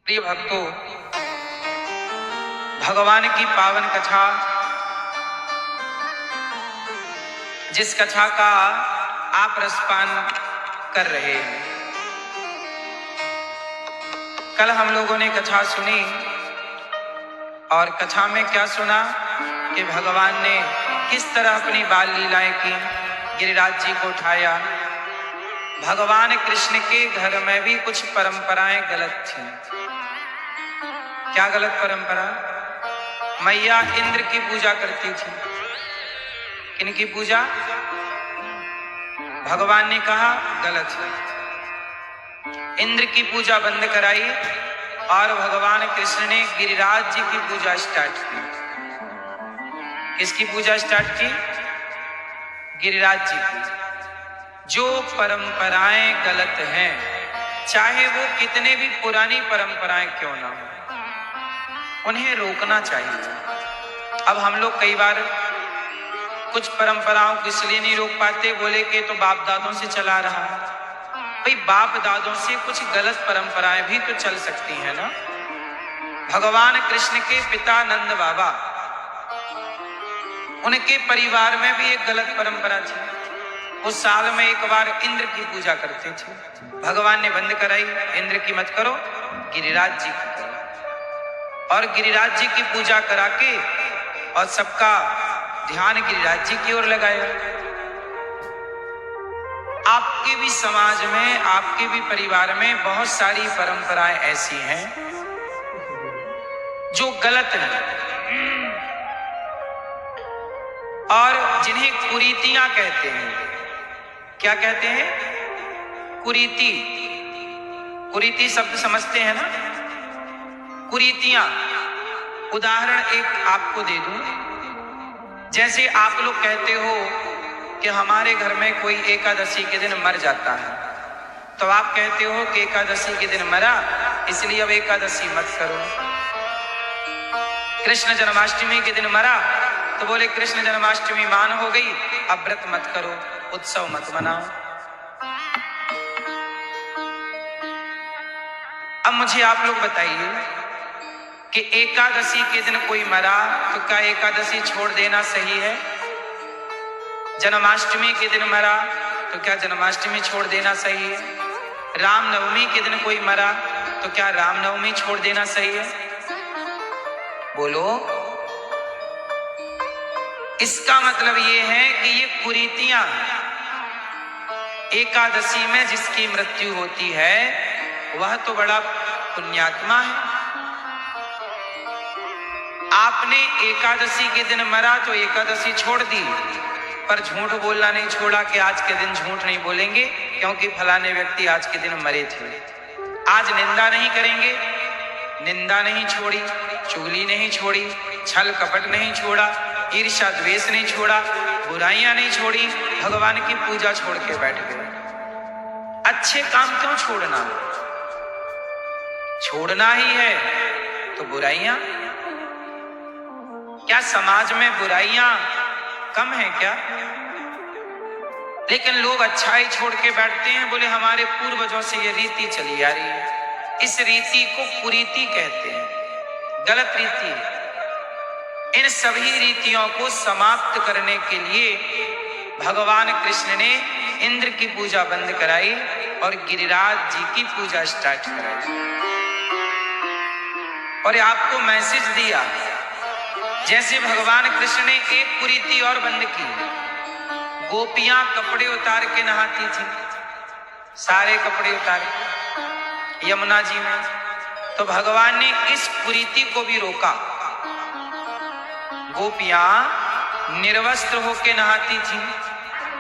प्रिय भक्तों, भगवान की पावन कथा, जिस कथा का आप रसपान कर रहे हैं, कल हम लोगों ने कथा सुनी और कथा में क्या सुना कि भगवान ने किस तरह अपनी बाल लीलाएं की, गिरिराज जी को उठाया। भगवान कृष्ण के घर में भी कुछ परंपराएं गलत थी। क्या गलत परंपरा? मैया इंद्र की पूजा करती थी। किनकी पूजा? भगवान ने कहा गलत है, इंद्र की पूजा बंद कराई और भगवान कृष्ण ने गिरिराज जी की पूजा स्टार्ट की। किसकी पूजा स्टार्ट की? गिरिराज जी की। जो परंपराएं गलत हैं, चाहे वो कितने भी पुरानी परंपराएं क्यों ना हो, उन्हें रोकना चाहिए। अब हम लोग कई बार कुछ परंपराओं को इसलिए नहीं रोक पाते, बोले कि तो बाप दादों से चला रहा है। भाई, बाप दादों से कुछ गलत परंपराएं भी तो चल सकती हैं ना। भगवान कृष्ण के पिता नंद बाबा, उनके परिवार में भी एक गलत परंपरा थी। उस साल में एक बार इंद्र की पूजा करते थे। भगवान ने बंद कराई, इंद्र की मत करो, गिरिराज जी की करो। और गिरिराज जी की पूजा करा के और सबका ध्यान गिरिराज जी की ओर लगाया। आपके भी समाज में, आपके भी परिवार में बहुत सारी परंपराएं ऐसी हैं जो गलत हैं और जिन्हें कुरीतियां कहते हैं। क्या कहते हैं? कुरीति। कुरीति शब्द समझते हैं ना? कुरीतियां, उदाहरण एक आपको दे दूं। जैसे आप लोग कहते हो कि हमारे घर में कोई एकादशी के दिन मर जाता है, तो आप कहते हो कि एकादशी के दिन मरा, इसलिए अब एकादशी मत करो। कृष्ण जन्माष्टमी के दिन मरा, तो बोले कृष्ण जन्माष्टमी मान हो गई, अब व्रत मत करो, उत्सव मत मनाओ। अब मुझे आप लोग बताइए कि एकादशी के दिन कोई मरा तो क्या एकादशी छोड़ देना सही है? जन्माष्टमी के दिन मरा तो क्या जन्माष्टमी छोड़ देना सही है? रामनवमी के दिन कोई मरा तो क्या रामनवमी छोड़ देना सही है? बोलो। इसका मतलब ये है कि ये कुरीतियां, एकादशी में जिसकी मृत्यु होती है वह तो बड़ा पुण्यात्मा है। आपने एकादशी के दिन मरा तो एकादशी छोड़ दी, पर झूठ बोलना नहीं छोड़ा कि आज के दिन झूठ नहीं बोलेंगे क्योंकि फलाने व्यक्ति आज के दिन मरे थे। आज निंदा नहीं करेंगे, निंदा नहीं छोड़ी, चुगली नहीं छोड़ी, छल कपट नहीं छोड़ा, ईर्ष्या द्वेष नहीं छोड़ा, बुराइयां नहीं छोड़ी, भगवान की पूजा छोड़ के बैठ गए। अच्छे काम क्यों छोड़ना? छोड़ना ही है तो बुराइयां? क्या समाज में बुराइयां कम है क्या? लेकिन लोग अच्छाई छोड़ के बैठते हैं, बोले हमारे पूर्वजों से ये रीति चली आ रही है। इस रीति को कुरीति कहते हैं, गलत रीति है। इन सभी रीतियों को समाप्त करने के लिए भगवान कृष्ण ने इंद्र की पूजा बंद कराई और गिरिराज जी की पूजा स्टार्ट कराई। और आपको मैसेज दिया, जैसे भगवान कृष्ण ने एक कुरीति और बंद की। गोपियां कपड़े उतार के नहाती थी, सारे कपड़े उतार के यमुना जी में, तो भगवान ने इस कुरीति को भी रोका। गोपियां निर्वस्त्र होके नहाती थी,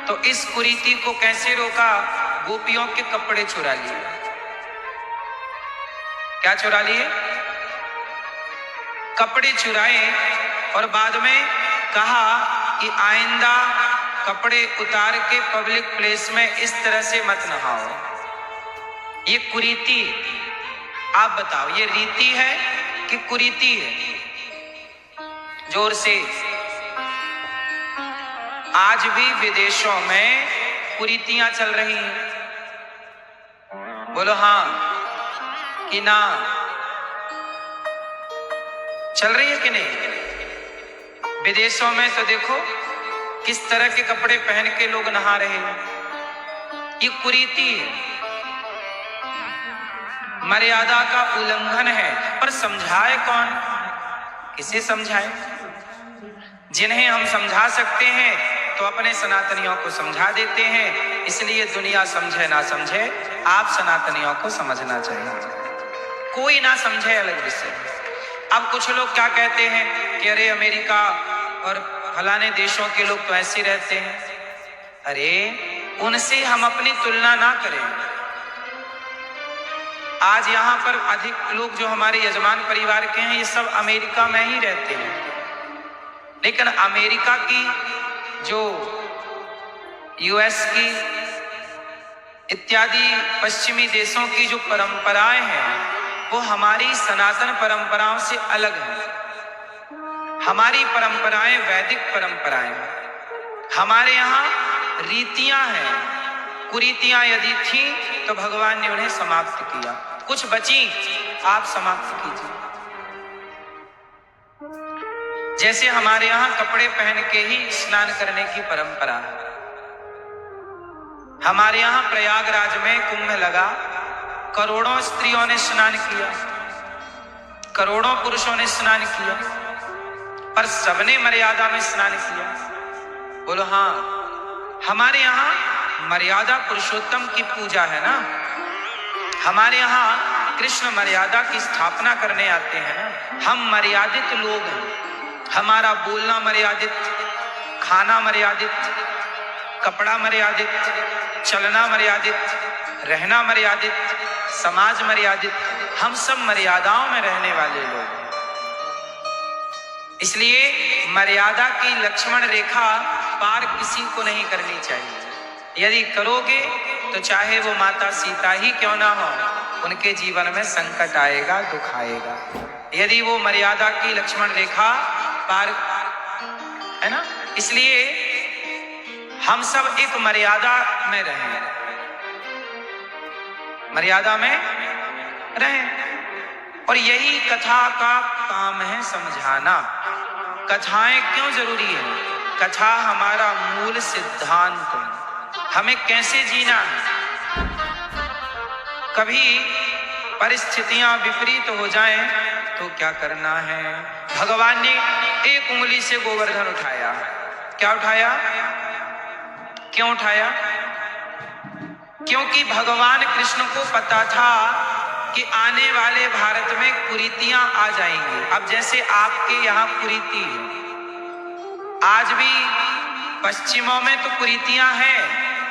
तो इस कुरीति को कैसे रोका? गोपियों के कपड़े चुरा लिए। क्या चुरा लिए? कपड़े चुराए और बाद में कहा कि आइंदा कपड़े उतार के पब्लिक प्लेस में इस तरह से मत नहाओ। ये कुरीति। आप बताओ, ये रीति है कि कुरीति है? जोर से। आज भी विदेशों में कुरीतियां चल रही हैं। बोलो हाँ कि ना? चल रही है कि नहीं? विदेशों में तो देखो किस तरह के कपड़े पहन के लोग नहा रहे हैं। ये कुरीति है, मर्यादा का उल्लंघन है। पर समझाए कौन? किसे समझाए? जिन्हें हम समझा सकते हैं तो अपने सनातनियों को समझा देते हैं। इसलिए दुनिया समझे ना समझे, आप सनातनियों को समझना चाहिए। कोई ना समझे अलग विषय। अब कुछ लोग क्या कहते हैं कि अरे अमेरिका और फलाने देशों के लोग तो ऐसे रहते हैं। अरे उनसे हम अपनी तुलना ना करें। आज यहाँ पर अधिक लोग जो हमारे यजमान परिवार के हैं, ये सब अमेरिका में ही रहते हैं। लेकिन अमेरिका की जो यूएस की इत्यादि पश्चिमी देशों की जो परंपराएं हैं वो हमारी सनातन परंपराओं से अलग हैं। हमारी परंपराएं वैदिक परंपराएं हैं। हमारे यहाँ रीतियां हैं। कुरीतियां यदि थी तो भगवान ने उन्हें समाप्त किया। कुछ बची, आप समाप्त कीजिए। जैसे हमारे यहाँ कपड़े पहन के ही स्नान करने की परंपरा है। हमारे यहाँ प्रयागराज में कुंभ लगा, करोड़ों स्त्रियों ने स्नान किया, करोड़ों पुरुषों ने स्नान किया, पर सबने मर्यादा में स्नान किया। बोलो हाँ, हमारे यहाँ मर्यादा पुरुषोत्तम की पूजा है ना। हमारे यहाँ कृष्ण मर्यादा की स्थापना करने आते हैं ना। हम मर्यादित लोग हैं। हमारा बोलना मर्यादित, खाना मर्यादित, कपड़ा मर्यादित, चलना मर्यादित, रहना मर्यादित, समाज मर्यादित। हम सब मर्यादाओं में रहने वाले लोग हैं। इसलिए मर्यादा की लक्ष्मण रेखा पार किसी को नहीं करनी चाहिए। यदि करोगे तो चाहे वो माता सीता ही क्यों ना हो, उनके जीवन में संकट आएगा, दुख आएगा। यदि वो मर्यादा की लक्ष्मण रेखा पार, है ना। इसलिए हम सब एक मर्यादा में रहें, मर्यादा में रहें। और यही कथा का काम है, समझाना। कथाएं क्यों जरूरी है? कथा हमारा मूल सिद्धांत है, हमें कैसे जीना है। कभी परिस्थितियां विपरीत हो जाएं तो क्या करना है। भगवान ने एक उंगली से गोवर्धन उठाया। क्या उठाया? क्यों उठाया? क्योंकि भगवान कृष्ण को पता था कि आने वाले भारत में कुरीतियां आ जाएंगी। अब जैसे आपके यहाँ कुरीति है, आज भी पश्चिमों में तो कुरीतियां हैं,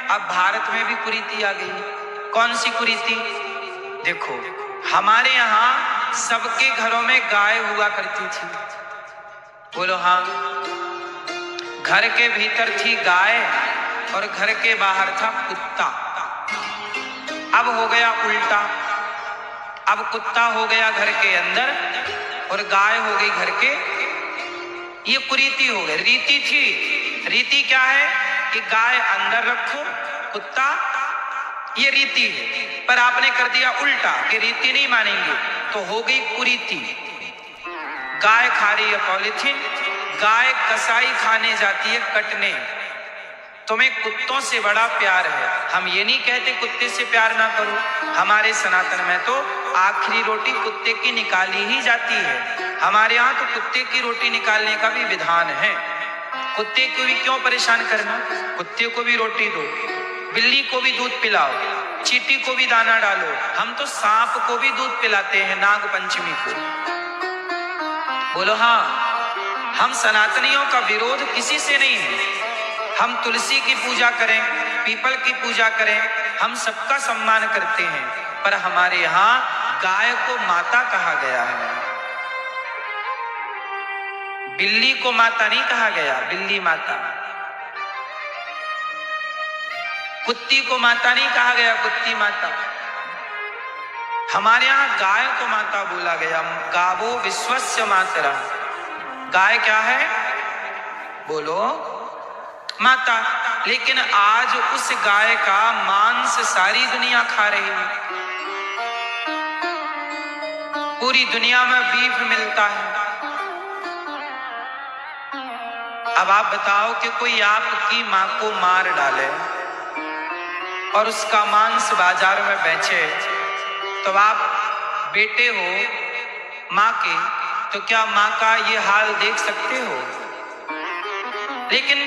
अब भारत में भी कुरीति आ गई। कौन सी कुरीति? देखो, हमारे यहाँ सबके घरों में गाय हुआ करती थी। बोलो हाँ। घर के भीतर थी गाय और घर के बाहर था कुत्ता। अब हो गया उल्टा। अब कुत्ता हो गया घर के अंदर और गाय हो गई घर के। ये कुरीति हो गई। रीति थी। रीति क्या है कि गाय अंदर रखो, कुत्ता, ये रीति है। पर आपने कर दिया उल्टा कि रीति नहीं मानेंगे, तो हो गई कुरीति। गाय खा रही है पॉलिथीन, गाय कसाई खाने जाती है कटने। तुम्हें कुत्तों से बड़ा प्यार है। हम ये नहीं कहते कुत्ते से प्यार ना करो। हमारे सनातन में तो आखिरी रोटी कुत्ते की निकाली ही जाती है। हमारे यहाँ तो कुत्ते की रोटी निकालने का भी विधान है। कुत्ते को भी क्यों परेशान करना? कुत्ते को भी रोटी दो, बिल्ली को भी दूध पिलाओ, चींटी को भी दाना डालो। हम तो सांप को भी दूध पिलाते हैं नाग पंचमी को। बोलो हाँ। हम सनातनियों का विरोध किसी से नहीं है। हम तुलसी की पूजा करें, पीपल की पूजा करें, हम सबका सम्मान करते हैं। पर हमारे यहाँ गाय को माता कहा गया है, बिल्ली को माता नहीं कहा गया। बिल्ली माता। कुत्ती को माता नहीं कहा गया, कुत्ती माता। हमारे यहाँ गाय को माता बोला गया। गावो विश्वस्य मातरा। गाय क्या है? बोलो माता। लेकिन आज उस गाय का मांस सारी दुनिया खा रही है। पूरी दुनिया में बीफ मिलता है, अब आप बताओ कि कोई आपकी मां को मार डाले और उसका मांस बाजार में बेचे, तो आप बेटे हो मां के, तो क्या मां का ये हाल देख सकते हो? लेकिन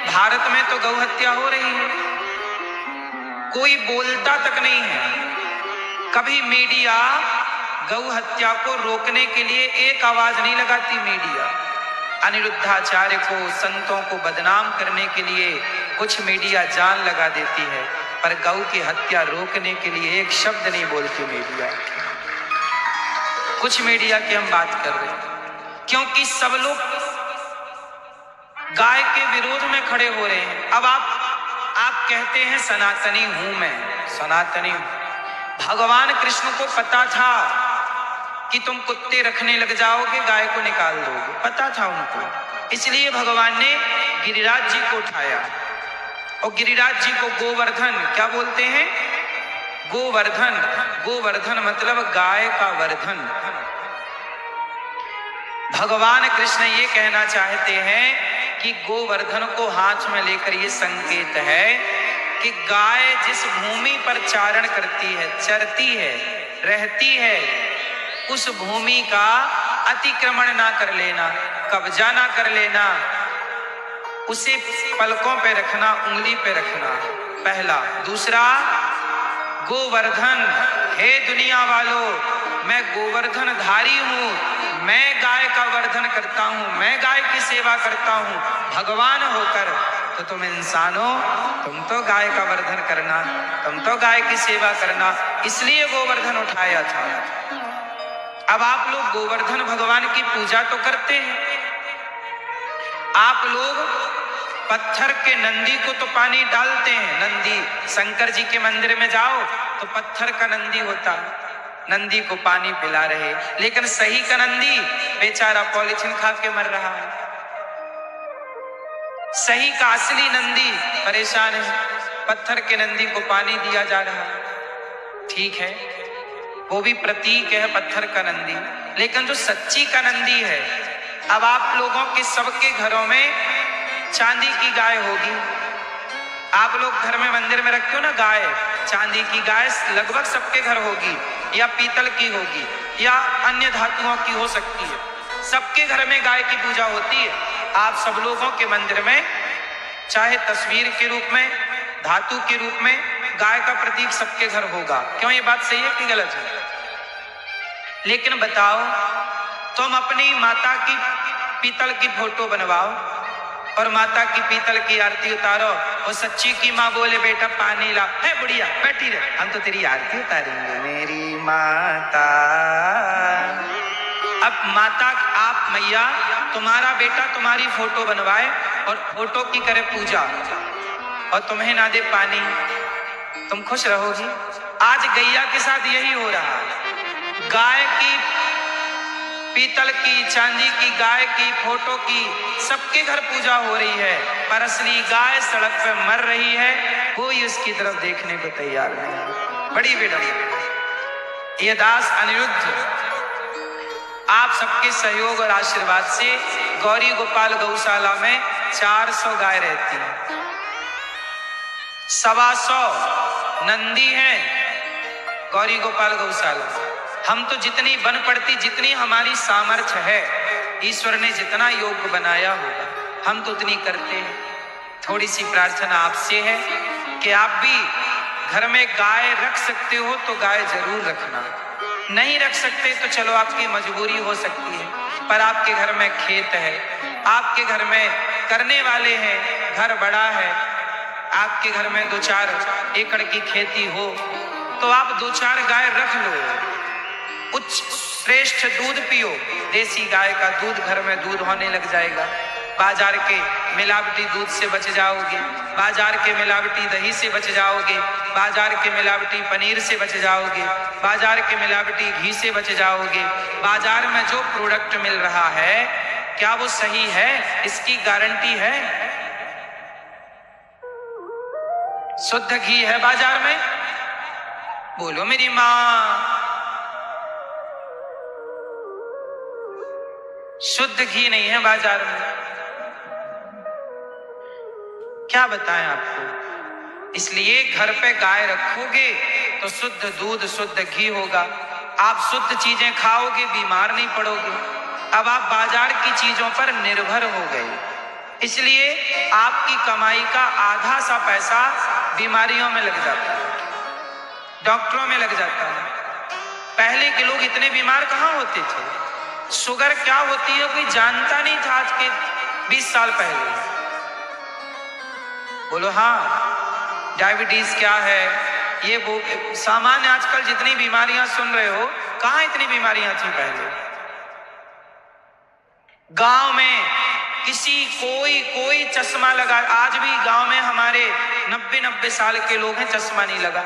भारत में तो गौ हत्या हो रही है, कोई बोलता तक नहीं है। कभी मीडिया गौ हत्या को रोकने के लिए एक आवाज नहीं लगाती। मीडिया अनिरुद्धाचार्य को, संतों को बदनाम करने के लिए कुछ मीडिया जान लगा देती है, पर गौ की हत्या रोकने के लिए एक शब्द नहीं बोलती मीडिया। कुछ मीडिया की हम बात कर रहे हैं, क्योंकि सब लोग गाय के विरोध में खड़े हो रहे हैं। अब आप कहते हैं सनातनी हूं मैं, सनातनी हूं। भगवान कृष्ण को पता था कि तुम कुत्ते रखने लग जाओगे, गाय को निकाल दोगे, पता था उनको। इसलिए भगवान ने गिरिराज जी को उठाया, और गिरिराज जी को गोवर्धन, क्या बोलते हैं? गोवर्धन। गोवर्धन मतलब गाय का वर्धन। भगवान कृष्ण ये कहना चाहते हैं कि गोवर्धन को हाथ में लेकर ये संकेत है कि गाय जिस भूमि पर चारण करती है, चरती है, रहती है, उस भूमि का अतिक्रमण ना कर लेना, कब्जा ना कर लेना, उसे पलकों पे रखना, उंगली पे रखना, पहला। दूसरा, गोवर्धन, हे दुनिया वालों, मैं गोवर्धन धारी हूं, मैं गाय का वर्धन करता हूं, मैं गाय की सेवा करता हूं। भगवान होकर तो तुम इंसान हो, तुम तो गाय का वर्धन करना, तुम तो गाय की सेवा करना, इसलिए गोवर्धन उठाया था। अब आप लोग गोवर्धन भगवान की पूजा तो करते हैं, आप लोग पत्थर के नंदी को तो पानी डालते हैं। नंदी, शंकर जी के मंदिर में जाओ तो पत्थर का नंदी होता है, नंदी को पानी पिला रहे, लेकिन सही का नंदी बेचारा पॉलीथिन खा के मर रहा है। सही का असली नंदी परेशान है, पत्थर के नंदी को पानी दिया जा रहा है। ठीक है, वो भी प्रतीक है पत्थर का नंदी, लेकिन जो सच्ची का नंदी है, अब आप लोगों के सबके घरों में चांदी की गाय होगी। आप लोग घर में मंदिर में रखते हो ना गाय, चांदी की गाय लगभग सबके घर होगी, या पीतल की होगी, या अन्य धातुओं की हो सकती है। सबके घर में गाय की पूजा होती है। आप सब लोगों के मंदिर में चाहे तस्वीर के रूप में, धातु के रूप में गाय का प्रतीक सबके घर होगा। क्यों, ये बात सही है कि गलत है? लेकिन बताओ, तुम अपनी माता की पीतल की फोटो बनवाओ और माता की पीतल की आरती उतारो, और सच्ची की माँ बोले बेटा पानी ला, है बुढ़िया बैठी रहे, हम तो तेरी आरती उतारेंगे मेरी माता। अब माता, आप मैया, तुम्हारा बेटा तुम्हारी फोटो बनवाए और फोटो की करे पूजा, और तुम्हें ना दे पानी, तुम खुश रहोगी? आज गैया के साथ यही हो रहा है। गाय की, पीतल की, चांदी की गाय की फोटो की सबके घर पूजा हो रही है, पर असली गाय सड़क पे मर रही है, कोई उसकी तरफ देखने को तैयार नहीं। बड़ी विडंबना। ये दास अनिरुद्ध आप सबके सहयोग और आशीर्वाद से गौरी गोपाल गौशाला में 400 गाय रहती हैं, 125 नंदी हैं गौरी गोपाल गौशाला। हम तो जितनी बन पड़ती, जितनी हमारी सामर्थ्य है, ईश्वर ने जितना योग्य बनाया होगा, हम तो उतनी करते हैं। थोड़ी सी प्रार्थना आपसे है कि आप भी घर में गाय रख सकते हो तो गाय जरूर रखना, नहीं रख सकते तो चलो आपकी मजबूरी हो सकती है, पर आपके घर में खेत है, आपके घर में करने वाले हैं, घर बड़ा है, आपके घर में 2-4 एकड़ की खेती हो तो आप 2-4 गाय रख लो, उच्च श्रेष्ठ दूध पियो। देसी गाय का दूध घर में दूध होने लग जाएगा, बाजार के मिलावटी दूध से बच जाओगे, बाजार के मिलावटी दही से बच जाओगे, बाजार के मिलावटी पनीर से बच जाओगे, बाजार के मिलावटी घी से बच जाओगे। बाजार में जो प्रोडक्ट मिल रहा है क्या वो सही है? इसकी गारंटी है? शुद्ध घी है बाजार में? बोलो मेरी मां। शुद्ध घी नहीं है बाजार में। क्या बताएं आपको। इसलिए घर पे गाय रखोगे तो शुद्ध दूध शुद्ध घी होगा, आप शुद्ध चीजें खाओगे, बीमार नहीं पड़ोगे। अब आप बाजार की चीजों पर निर्भर हो गए, इसलिए आपकी कमाई का आधा सा पैसा बीमारियों में लग जाता है, डॉक्टरों में लग जाता है। पहले के लोग इतने बीमार कहाँ होते थे, शुगर क्या होती है कोई जानता नहीं था आज के 20 साल पहले। बोलो हाँ, डायबिटीज क्या है, ये वो सामान्य आजकल जितनी बीमारियां सुन रहे हो, कहाँ इतनी बीमारियां थी पहले। गांव में किसी कोई चश्मा लगा, आज भी गांव में हमारे 90 साल के लोग हैं, चश्मा नहीं लगा।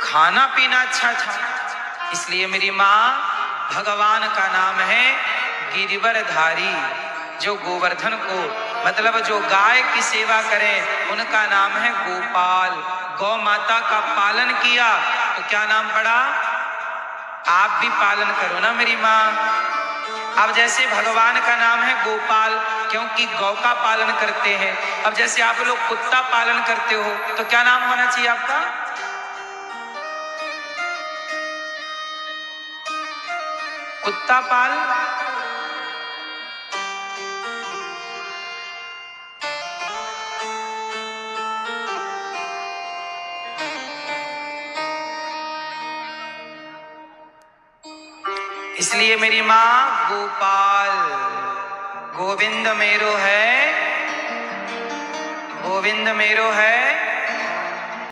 खाना पीना अच्छा था, इसलिए मेरी माँ भगवान का नाम है गिरिवरधारी। जो गोवर्धन को मतलब जो गाय की सेवा करें उनका नाम है गोपाल। गौ माता का पालन किया तो क्या नाम पड़ा। आप भी पालन करो ना मेरी माँ। अब जैसे भगवान का नाम है गोपाल क्योंकि गौ का पालन करते हैं। अब जैसे आप लोग कुत्ता पालन करते हो तो क्या नाम होना चाहिए आपका। कुत्ता पाल। इसलिए मेरी मां गोपाल। गोविंद मेरो है, गोविंद मेरो है।